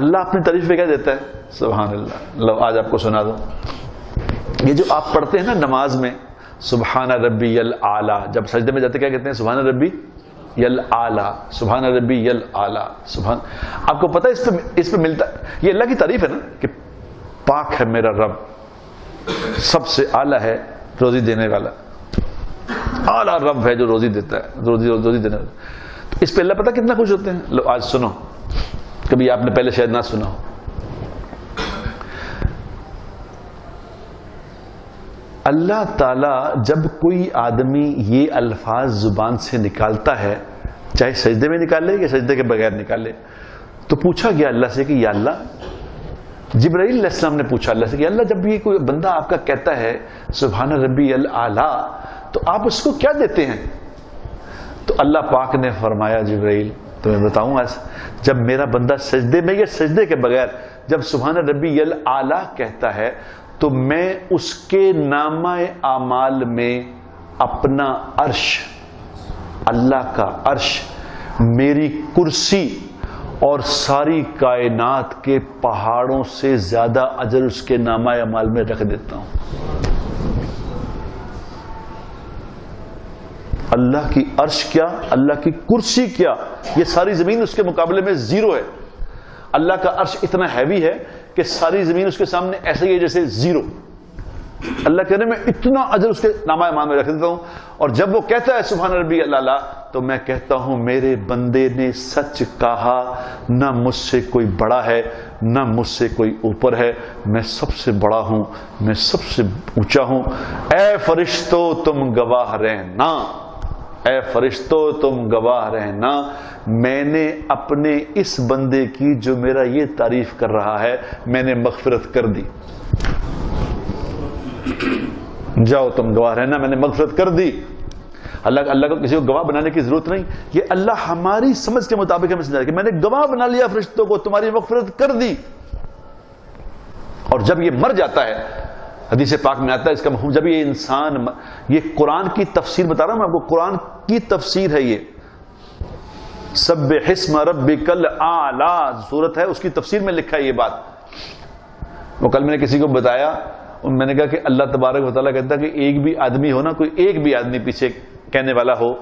اللہ اپنی تعریف پہ کیا دیتا ہے؟ سبحان اللہ. لو آج آپ کو سنا دو. یہ جو آپ پڑھتے ہیں نا نماز میں سبحان ربی الاعلی، جب سجدے میں جاتے کیا کہتے ہیں؟ سبحان ربی الاعلی، سبحان ربی الاعلی. سبحان، آپ کو پتہ ہے اس پہ ملتا ہے، یہ اللہ کی تعریف ہے نا کہ پاک ہے میرا رب، سب سے اعلیٰ ہے، روزی دینے والا، اعلیٰ رب ہے جو روزی دیتا ہے، روزی دینے والا. تو اس پہ اللہ پتہ کتنا خوش ہوتے ہیں. لو آج سنو، کبھی آپ نے پہلے شاید نہ سنا ہو. اللہ تعالیٰ جب کوئی آدمی یہ الفاظ زبان سے نکالتا ہے، چاہے سجدے میں نکالے یا سجدے کے بغیر نکالے، تو پوچھا گیا اللہ سے کہ یا اللہ، جبرائیل علیہ السلام نے پوچھا اللہ سے کہ اللہ جب یہ کوئی بندہ آپ کا کہتا ہے سبحان ربی الاعلیٰ تو آپ اس کو کیا دیتے ہیں؟ تو اللہ پاک نے فرمایا جبرائیل تمہیں بتاؤں آج، جب میرا بندہ سجدے میں یا سجدے کے بغیر جب سبحان ربی الاعلیٰ کہتا ہے تو میں اس کے نامہ اعمال میں اپنا عرش، اللہ کا عرش، میری کرسی اور ساری کائنات کے پہاڑوں سے زیادہ اجر اس کے نامہ اعمال میں رکھ دیتا ہوں. اللہ کی عرش کیا، اللہ کی کرسی کیا، یہ ساری زمین اس کے مقابلے میں زیرو ہے. اللہ کا عرش اتنا ہیوی ہے کہ ساری زمین اس کے سامنے ایسے ہی ہے جیسے زیرو. اللہ کہنے میں اتنا اجر اس کے نامہ اعمال میں رکھ دیتا ہوں. اور جب وہ کہتا ہے سبحان ربی الاعلیٰ تو میں کہتا ہوں میرے بندے نے سچ کہا، نہ مجھ سے کوئی بڑا ہے نہ مجھ سے کوئی اوپر ہے، میں سب سے بڑا ہوں، میں سب سے اونچا ہوں. اے فرشتو تم گواہ رہنا، اے فرشتو تم گواہ رہنا، میں نے اپنے اس بندے کی جو میرا یہ تعریف کر رہا ہے میں نے مغفرت کر دی. جاؤ تم گواہ رہنا، میں نے مغفرت کر دی. اللہ کو کسی کو گواہ بنانے کی ضرورت نہیں. یہ اللہ ہماری سمجھ کے مطابق ہمیں سمجھا کہ میں نے گواہ بنا لیا فرشتوں کو، تمہاری مغفرت کر دی. اور جب یہ مر جاتا ہے، حدیث پاک میں آتا ہے اس کا مفہوم، جب یہ انسان، یہ قرآن کی تفسیر بتا رہا ہوں میں آپ کو، قرآن کی تفسیر ہے یہ، سبح اسم ربک الاعلی سورت ہے، اس کی تفسیر میں لکھا ہے یہ بات. وہ کل میں نے کسی کو بتایا، میں نے کہا کہ اللہ تبارک و تعالیٰ کہتا ہے کہ ایک بھی آدمی ہو نا، کوئی ایک بھی آدمی پیچھے کہنے والا ہو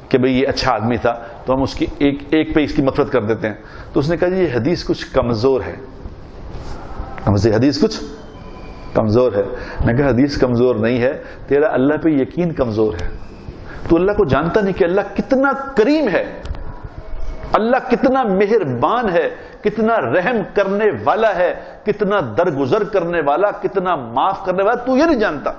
کہ بھئی یہ اچھا آدمی تھا تو ہم اس کی ایک پہ اس کی مغفرت کر دیتے ہیں. تو اس نے کہا جی یہ حدیث کچھ کمزور ہے، حدیث کچھ کمزور ہے. میں کہا حدیث کمزور نہیں ہے، تیرا اللہ پہ یقین کمزور ہے. تو اللہ کو جانتا نہیں کہ اللہ کتنا کریم ہے، اللہ کتنا مہربان ہے، کتنا رحم کرنے والا ہے، کتنا درگزر کرنے والا، کتنا معاف کرنے والا. تو یہ نہیں جانتا.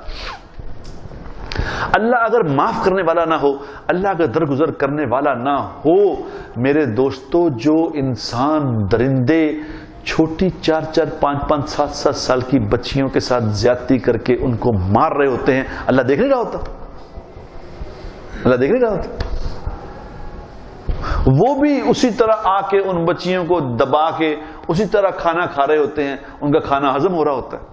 اللہ اگر معاف کرنے والا نہ ہو، اللہ اگر درگزر کرنے والا نہ ہو، میرے دوستو، جو انسان درندے چھوٹی 4-4, 5-5, 7-7 سال کی بچیوں کے ساتھ زیادتی کر کے ان کو مار رہے ہوتے ہیں، اللہ دیکھ نہیں رہا ہوتا؟ اللہ دیکھ نہیں رہا ہوتا؟ وہ بھی اسی طرح آ کے ان بچیوں کو دبا کے اسی طرح کھانا کھا رہے ہوتے ہیں، ان کا کھانا ہضم ہو رہا ہوتا ہے.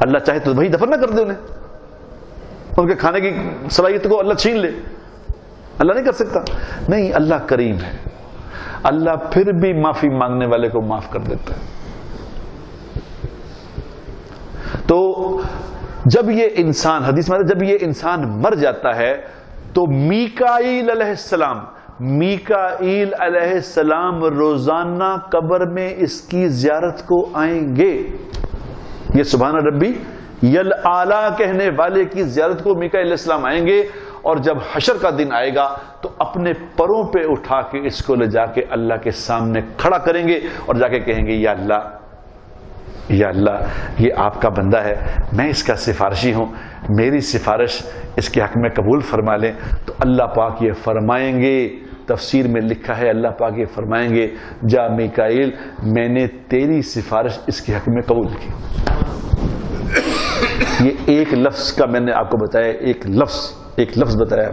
اللہ چاہے تو بھائی دفن نہ کر دے انہیں، ان کے کھانے کی صلاحیت کو اللہ چھین لے. اللہ نہیں کر سکتا؟ نہیں، اللہ کریم ہے، اللہ پھر بھی معافی مانگنے والے کو معاف کر دیتا ہے. تو جب یہ انسان، حدیث میں جب یہ انسان مر جاتا ہے تو میکائیل علیہ السلام روزانہ قبر میں اس کی زیارت کو آئیں گے. یہ سبحان ربی الاعلی کہنے والے کی زیارت کو میکائیل علیہ السلام آئیں گے، اور جب حشر کا دن آئے گا تو اپنے پروں پہ اٹھا کے اس کو لے جا کے اللہ کے سامنے کھڑا کریں گے اور جا کے کہیں گے یا اللہ یہ آپ کا بندہ ہے، میں اس کا سفارشی ہوں، میری سفارش اس کے حق میں قبول فرما لیں. تو اللہ پاک یہ فرمائیں گے، تفسیر میں لکھا ہے اللہ پاک یہ فرمائیں گے جا میکائیل، میں نے تیری سفارش اس کے حق میں قبول کی. یہ ایک لفظ کا میں نے آپ کو بتایا، ایک لفظ بتایا.